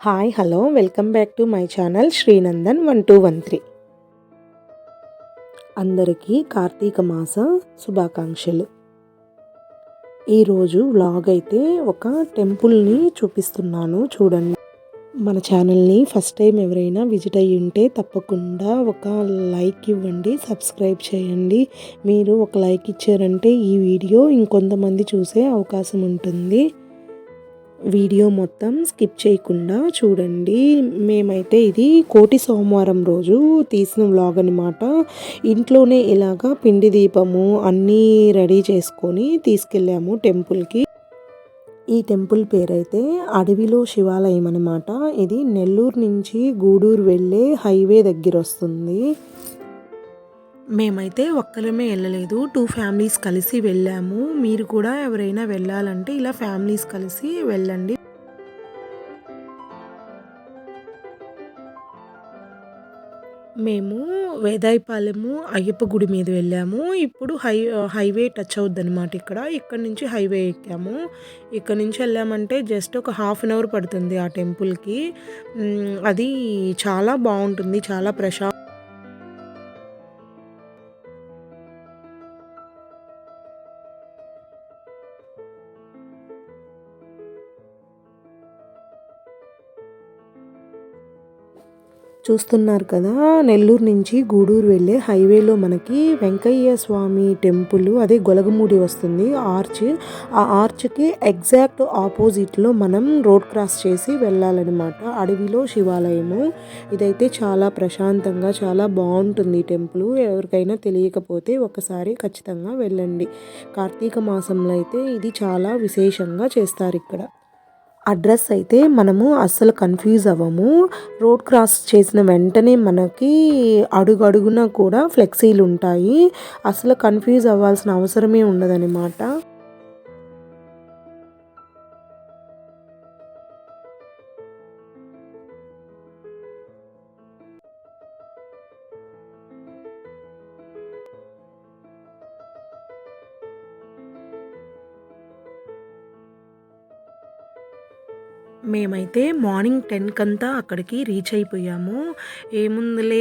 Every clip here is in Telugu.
Hi hello welcome back to my channel Srinandan 1213. అందరికీ కార్తీక మాస శుభాకాంక్షలు. ఈరోజు వ్లాగ్ అయితే ఒక టెంపుల్ని చూపిస్తున్నాను చూడండి. మన ఛానల్ని ఫస్ట్ టైం ఎవరైనా విజిట్ అయ్యి ఉంటే తప్పకుండా ఒక లైక్ ఇవ్వండి, సబ్స్క్రైబ్ చేయండి. మీరు ఒక లైక్ ఇచ్చారంటే ఈ వీడియో ఇంకొంతమంది చూసే అవకాశం ఉంటుంది. వీడియో మొత్తం స్కిప్ చేయకుండా చూడండి. మేమైతే ఇది కోటి సోమవారం రోజు తీసిన వ్లాగ్ అనమాట. ఇంట్లోనే ఇలాగా పిండి దీపము అన్నీ రెడీ చేసుకొని తీసుకెళ్ళాము టెంపుల్కి. ఈ టెంపుల్ పేరైతే అడవిలో శివాలయం అనమాట. ఇది నెల్లూరు నుంచి గూడూరు వెళ్ళే హైవే దగ్గర వస్తుంది. మేమైతే ఒక్కరమే వెళ్ళలేదు, 2 ఫ్యామిలీస్ కలిసి వెళ్ళాము. మీరు కూడా ఎవరైనా వెళ్ళాలంటే ఇలా ఫ్యామిలీస్ కలిసి వెళ్ళండి. మేము వేదాయపాలెము అయ్యప్ప గుడి మీద వెళ్ళాము. ఇప్పుడు హైవే టచ్ అవుద్ది అనమాట. ఇక్కడ నుంచి హైవే ఎక్కాము. ఇక్కడ నుంచి వెళ్ళామంటే జస్ట్ ఒక హాఫ్ అన్ అవర్ పడుతుంది ఆ టెంపుల్కి. అది చాలా బాగుంటుంది, చాలా చూస్తున్నారు కదా, నెల్లూరు నుంచి గూడూరు వెళ్ళే హైవేలో మనకి వెంకయ్య స్వామి టెంపుల్, అదే గొలగమూడి వస్తుంది ఆర్చ్. ఆ ఆర్చ్కి ఎగ్జాక్ట్ ఆపోజిట్లో మనం రోడ్ క్రాస్ చేసి వెళ్ళాలన్నమాట. అడవిలో శివాలయము. ఇదైతే చాలా ప్రశాంతంగా చాలా బాగుంటుంది ఈ టెంపుల్. ఎవరికైనా తెలియకపోతే ఒకసారి ఖచ్చితంగా వెళ్ళండి. కార్తీక మాసంలో అయితే ఇది చాలా విశేషంగా చేస్తారు ఇక్కడ. అడ్రస్ అయితే మనము అస్సలు కన్ఫ్యూజ్ అవ్వము. రోడ్ క్రాస్ చేసిన వెంటనే మనకి అడుగడుగున కూడా ఫ్లెక్సీలు ఉంటాయి. అసలు కన్ఫ్యూజ్ అవ్వాల్సిన అవసరమే ఉండదన్నమాట. మేమైతే మార్నింగ్ 10 అక్కడికి రీచ్ అయిపోయాము. ఏముందిలే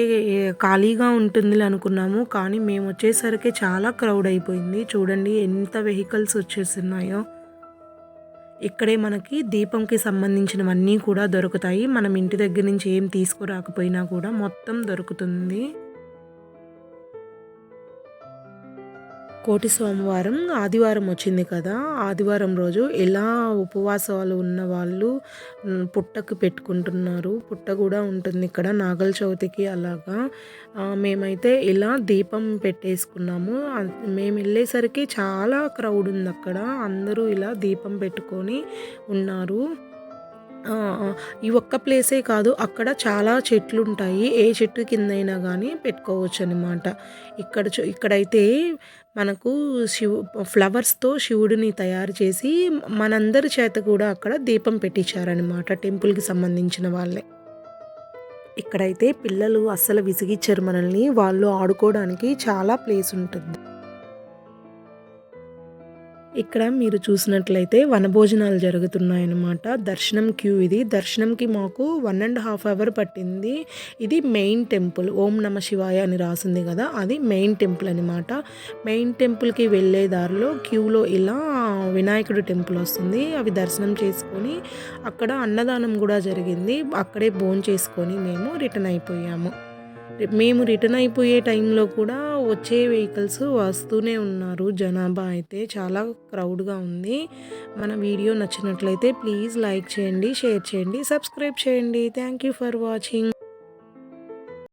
ఖాళీగా ఉంటుందిలే అనుకున్నాము, కానీ మేము వచ్చేసరికి చాలా క్రౌడ్ అయిపోయింది. చూడండి ఎంత వెహికల్స్ వచ్చేస్తున్నాయో. ఇక్కడే మనకి దీపంకి సంబంధించినవన్నీ కూడా దొరుకుతాయి. మనం ఇంటి దగ్గర నుంచి ఏం తీసుకురాకపోయినా కూడా మొత్తం దొరుకుతుంది. కోటి సోమవారం ఆదివారం వచ్చింది కదా, ఆదివారం రోజు ఇలా ఉపవాసాలు ఉన్న వాళ్ళు పుట్టకు పెట్టుకుంటున్నారు. పుట్ట కూడా ఉంటుంది ఇక్కడ నాగల చవితికి అలాగా. మేమైతే ఇలా దీపం పెట్టేసుకున్నాము. మేము వెళ్ళేసరికి చాలా క్రౌడ్ ఉంది అక్కడ. అందరూ ఇలా దీపం పెట్టుకొని ఉన్నారు. ఈ ఒక్క ప్లేసే కాదు, అక్కడ చాలా చెట్లు ఉంటాయి. ఏ చెట్టు కిందైనా కానీ పెట్టుకోవచ్చు అనమాట. ఇక్కడైతే మనకు ఫ్లవర్స్తో శివుడిని తయారు చేసి మనందరి చేత కూడా అక్కడ దీపం పెట్టించారనమాట, టెంపుల్కి సంబంధించిన వాళ్ళే. ఇక్కడైతే పిల్లలు అస్సలు విసిగిచ్చారు మనల్ని. వాళ్ళు ఆడుకోవడానికి చాలా ప్లేస్ ఉంటుంది. ఇక్కడ మీరు చూసినట్లయితే వనభోజనాలు జరుగుతున్నాయన్నమాట. దర్శనం క్యూ ఇది. దర్శనంకి మాకు 1.5 అవర్ పట్టింది. ఇది మెయిన్ టెంపుల్, ఓం నమ శివాయ అని రాసింది కదా, అది మెయిన్ టెంపుల్ అనమాట. మెయిన్ టెంపుల్కి వెళ్ళే దారిలో క్యూలో ఇలా వినాయకుడు టెంపుల్ వస్తుంది. అవి దర్శనం చేసుకొని అక్కడ అన్నదానం కూడా జరిగింది. అక్కడే భోంచేసుకొని మేము రిటర్న్ అయిపోయాము. మేము రిటర్న్ అయిపోయే టైంలో కూడా వచ్చే వెహికల్స్ వస్తూనే ఉన్నారు. జనాభా అయితే చాలా క్రౌడ్గా ఉంది. మన వీడియో నచ్చినట్లయితే ప్లీజ్ లైక్ చేయండి, షేర్ చేయండి, సబ్స్క్రైబ్ చేయండి. Thank you for watching.